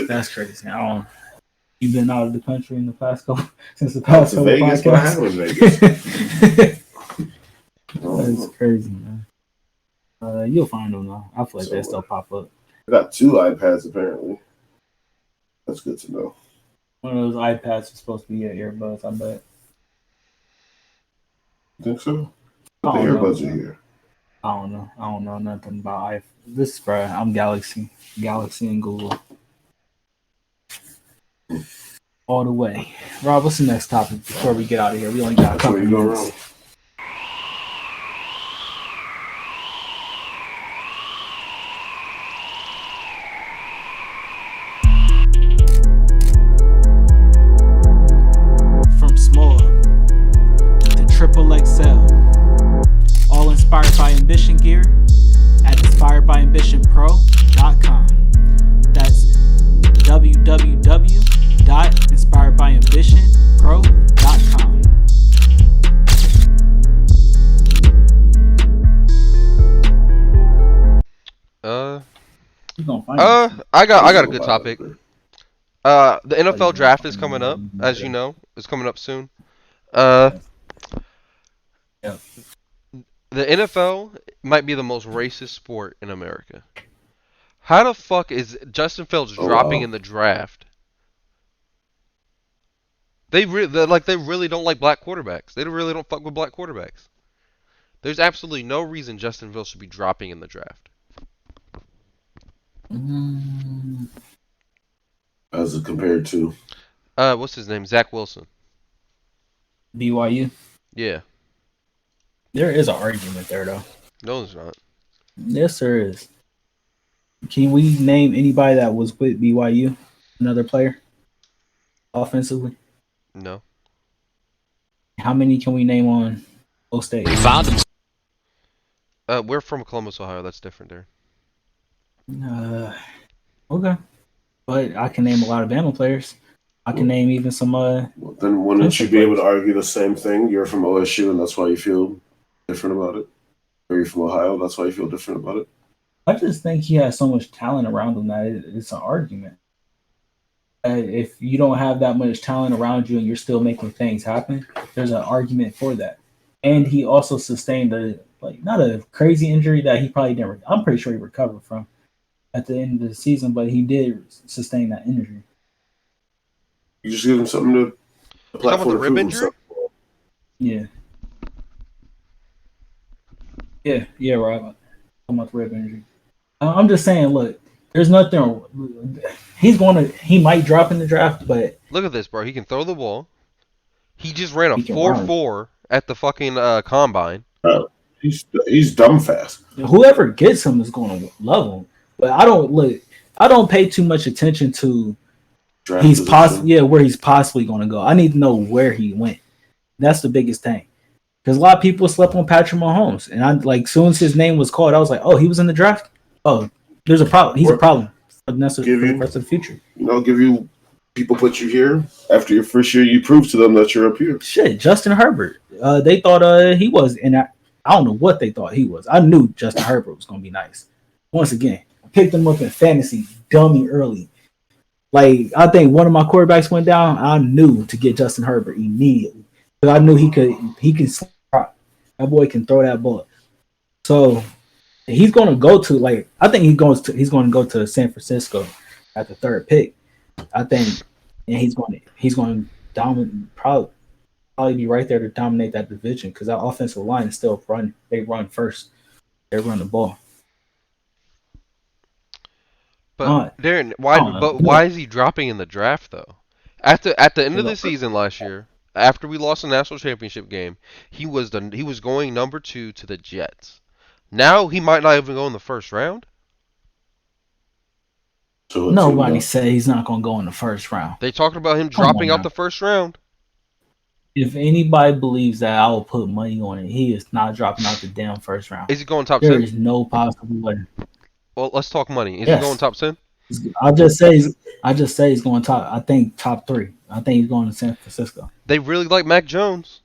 That's crazy. You've been out of the country in the past couple since the past couple Vegas, what podcasts. happened in Vegas? That's crazy, man. You'll find them though. I feel like they still pop up. I got 2 iPads apparently. That's good to know. One of those iPads is supposed to be your earbuds. I bet. Think so? I The don't know. earbuds are here. I don't know nothing about iPhone. This, bro. I'm Galaxy and Google. All the way. Rob, what's the next topic before we get out of here? We only got a That's couple where you go minutes. wrong. From small to triple XL. All inspired by Ambition gear at inspiredbyambitionpro.com. That's www.inspiredbyambitionpro.com. I got a good topic. The NFL draft is coming up, as you know. It's coming up soon. The NFL might be the most racist sport in America. How the fuck is Justin Fields dropping in the draft? They really don't like black quarterbacks. They really don't fuck with black quarterbacks. There's absolutely no reason Justin Fields should be dropping in the draft. As compared to what's his name? Zach Wilson. BYU. Yeah. There is an argument there, though. No, there's not. Yes, there is. Can we name anybody that was with BYU? Another player? Offensively? No. How many can we name on O State? We found him. We're from Columbus, Ohio. That's different there. Okay. But I can name a lot of Bama players. I can name even some then wouldn't you be able to argue the same thing? You're from OSU and that's why you feel different about it? Or you're from Ohio, that's why you feel different about it? I just think he has so much talent around him that it's an argument. If you don't have that much talent around you and you're still making things happen, there's an argument for that. And he also sustained not a crazy injury that he probably never. I'm pretty sure he recovered from. at the end of the season, but he did sustain that injury. You just give him something to. You talking about the rib injury? Yeah. Yeah, right. I'm talking about the rib injury. I'm just saying, look, there's nothing. He might drop in the draft, but look at this, bro. He can throw the ball. He just ran a 4.4 at the fucking combine. He's dumb fast. Whoever gets him is going to love him. But I don't pay too much attention to where he's possibly going to go. I need to know where he went. That's the biggest thing. Because a lot of people slept on Patrick Mahomes, and I like soon as his name was called, I was like, oh, he was in the draft. Oh, there's a problem. He's a problem. And that's for the rest of the future. People put you here after your first year. You prove to them that you're up here. Shit, Justin Herbert. They thought he was, and I don't know what they thought he was. I knew Justin Herbert was going to be nice. Once again, I picked him up in fantasy, dummy early. Like I think one of my quarterbacks went down. I knew to get Justin Herbert immediately because I knew he could slot. That boy can throw that ball. So he's going to go to I think he's going to go to San Francisco at the third pick. I think, and he's going to dominate, probably be right there to dominate that division because that offensive line is still run. They run first. They run the ball. But Darren, why is he dropping in the draft though? At the end of the season last year, after we lost the national championship game, he was going number 2 to the Jets. Now he might not even go in the first round. Nobody said he's not going to go in the first round. They talked about him dropping out the first round. If anybody believes that, I will put money on it. He is not dropping out the damn first round. Is he going top 10? There is no possible way. Well, let's talk money. Is he going top 10? I just say he's going top. I think top 3. I think he's going to San Francisco. They really like Mac Jones.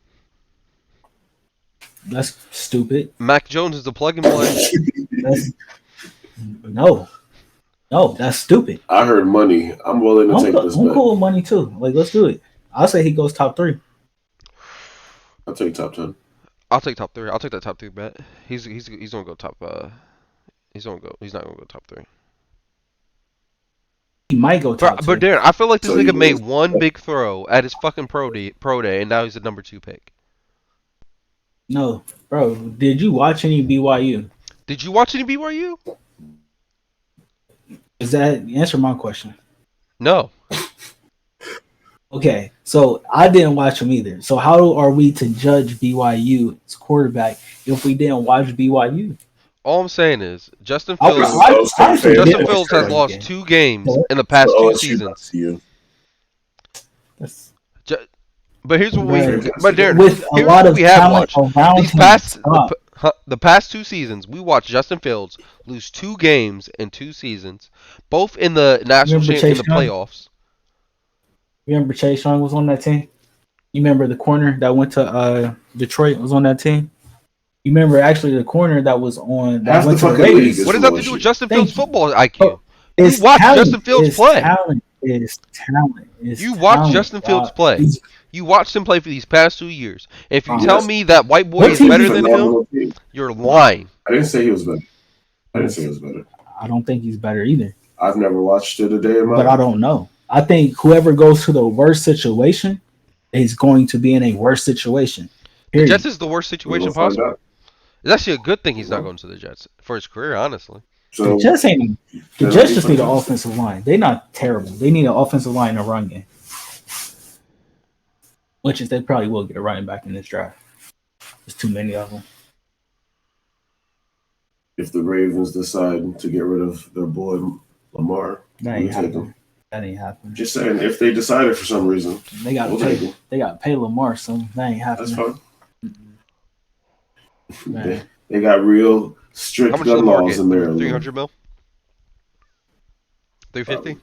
That's stupid. Mac Jones is the plug and play. No, that's stupid. I heard money. I'm willing to take this bet. I'm cool with money too. Like, let's do it. I'll say he goes top 3. I'll take top 10. I'll take top 3. I'll take that top 3 bet. He's gonna go top. He's not gonna go top 3. He might go top 2. But Darren, I feel like this nigga made one big throw at his fucking pro day, and now he's the number 2 pick. No, bro. Did you watch any BYU? Did you watch any BYU? Is that answer my question? No. Okay, so I didn't watch them either. So how are we to judge BYU's quarterback if we didn't watch BYU? All I'm saying is Justin Fields has lost 2 games in the past 2 seasons. But here's what we have watched. The past 2 seasons, we watched Justin Fields lose 2 games in 2 seasons, both in the national championship in the playoffs. You remember Chase Young was on that team? You remember the corner that went to Detroit was on that team? You remember actually the corner that was on that went to the Raiders? What does that have to do with Justin Fields' football IQ? You watch Justin Fields play. You watch Justin Fields play. You watched him play for these past 2 years. If you tell me that white boy is better than him, you're lying. I didn't say he was better. I don't think he's better either. I've never watched it a day in my life. But I don't know. I think whoever goes to the worst situation is going to be in a worse situation. Period. The Jets is the worst situation possible. It's actually a good thing he's not going to the Jets for his career, honestly. So, the Jets just need an offensive line. They're not terrible. They need an offensive line and a run game. Which is they probably will get a running back in this draft. There's too many of them. If the Ravens decide to get rid of their boy Lamar, that ain't happening. That ain't happening. Just saying, if they decided for some reason, they got to pay Lamar, so that ain't happening. That's fine. They got real strict gun laws in Maryland. 300 mil? 350?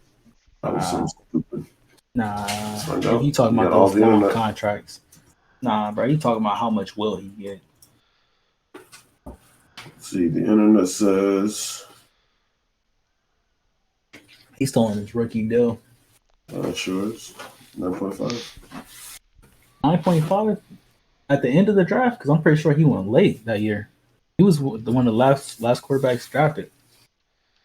I was so stupid. Nah, if you talking about those long contracts. Nah, bro, you talking about how much will he get? Let's see, the internet says he's still on his rookie deal. Sure is 9.5. 9.5 at the end of the draft, because I'm pretty sure he went late that year. He was one of the last quarterbacks drafted.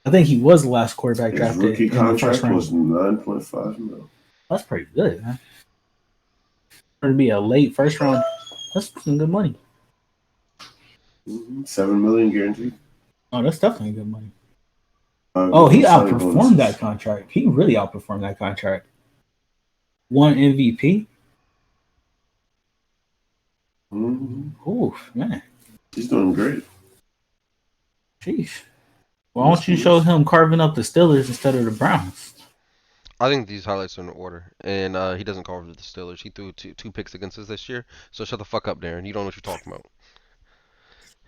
I think he was the last quarterback His drafted rookie in the first contract round. was $9.5 million. That's pretty good, man. For it to be a late first round, that's some good money. $7 million guaranteed. Oh, that's definitely good money. Oh, he outperformed that contract. He really outperformed that contract. Won MVP. Oof, man. He's doing great. Sheesh. Why don't you show him carving up the Steelers instead of the Browns? I think these highlights are in order, and he doesn't carve the Steelers. He threw two picks against us this year, so shut the fuck up, Darren. You don't know what you're talking about.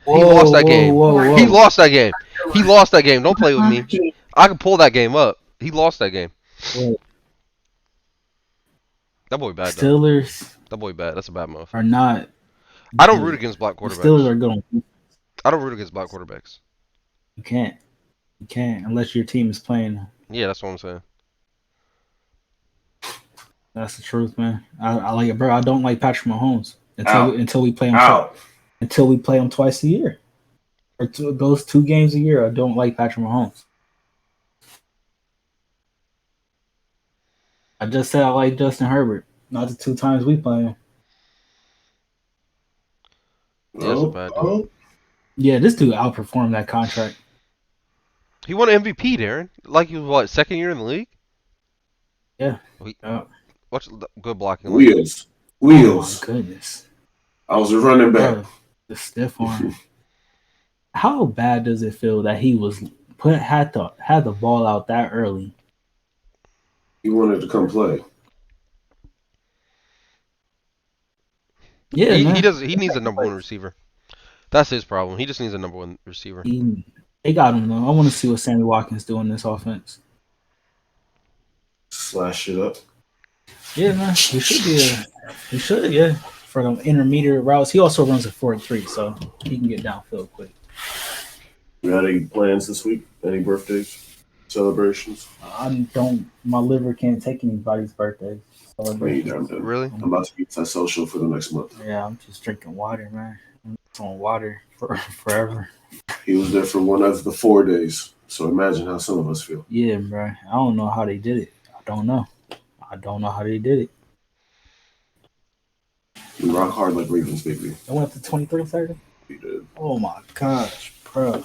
He lost that game. He lost that game. He lost that game. Don't play with me. I can pull that game up. He lost that game. That boy bad. Steelers. That boy bad. That's a bad move. Are not. I don't root against black quarterbacks. The Steelers are going. I don't root against black quarterbacks. You can't. You can't unless your team is playing. Yeah, that's what I'm saying. That's the truth, man. I like it, bro. I don't like Patrick Mahomes until we play him. Until we play him twice a year, or those 2 games a year. I don't like Patrick Mahomes. I just said I like Justin Herbert, not the 2 times we play him. Yeah, that's a bad dude. Yeah, this dude outperformed that contract. He won MVP, Darren. Like he was what, 2nd year in the league? Yeah. What's good blocking? Wheels. Oh my goodness. I was a running back. Bro, the stiff arm. How bad does it feel that he was had the ball out that early? He wanted to come play. Yeah, he needs a number 1 receiver. That's his problem. He just needs a number 1 receiver. They got him though. I want to see what Sammy Watkins do in this offense. Slash it up. Yeah, man. He should, yeah. For them intermediate routes. He also runs a 4.3, so he can get downfield quick. You got any plans this week? Any birthdays? Celebrations? My liver can't take anybody's birthday. Really? I'm about to be social for the next month. Yeah, I'm just drinking water, man. I'm just on water forever. He was there for one of the 4 days, so imagine how some of us feel. Yeah, bro. I don't know how they did it. I don't know how they did it. We rock hard like Ravens, baby. I went to 23:30. We did. Oh my gosh, bro.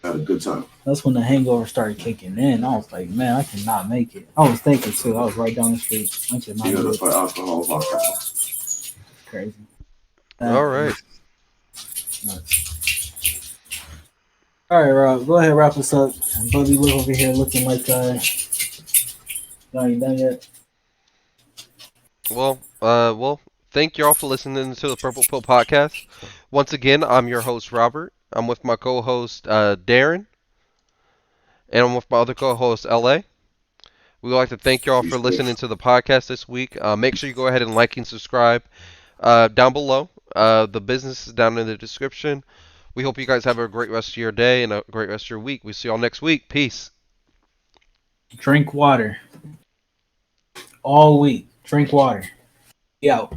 Had a good time. That's when the hangover started kicking in. I was like, man, I cannot make it. I was thinking too. I was right down the street. I could not That's why alcohol is alcohol. Crazy. All right. All right, Rob. Go ahead, wrap us up. Bubby, look over here looking like you ain't done yet. Well, thank you all for listening to the Purple Pill Podcast. Once again, I'm your host, Robert. I'm with my co-host, Darren. And I'm with my other co-host, LA. We would like to thank you all for listening to the podcast this week. Make sure you go ahead and like and subscribe down below. The business is down in the description. We hope you guys have a great rest of your day and a great rest of your week. We'll see y'all next week. Peace. Drink water. All week. Drink water. Be out.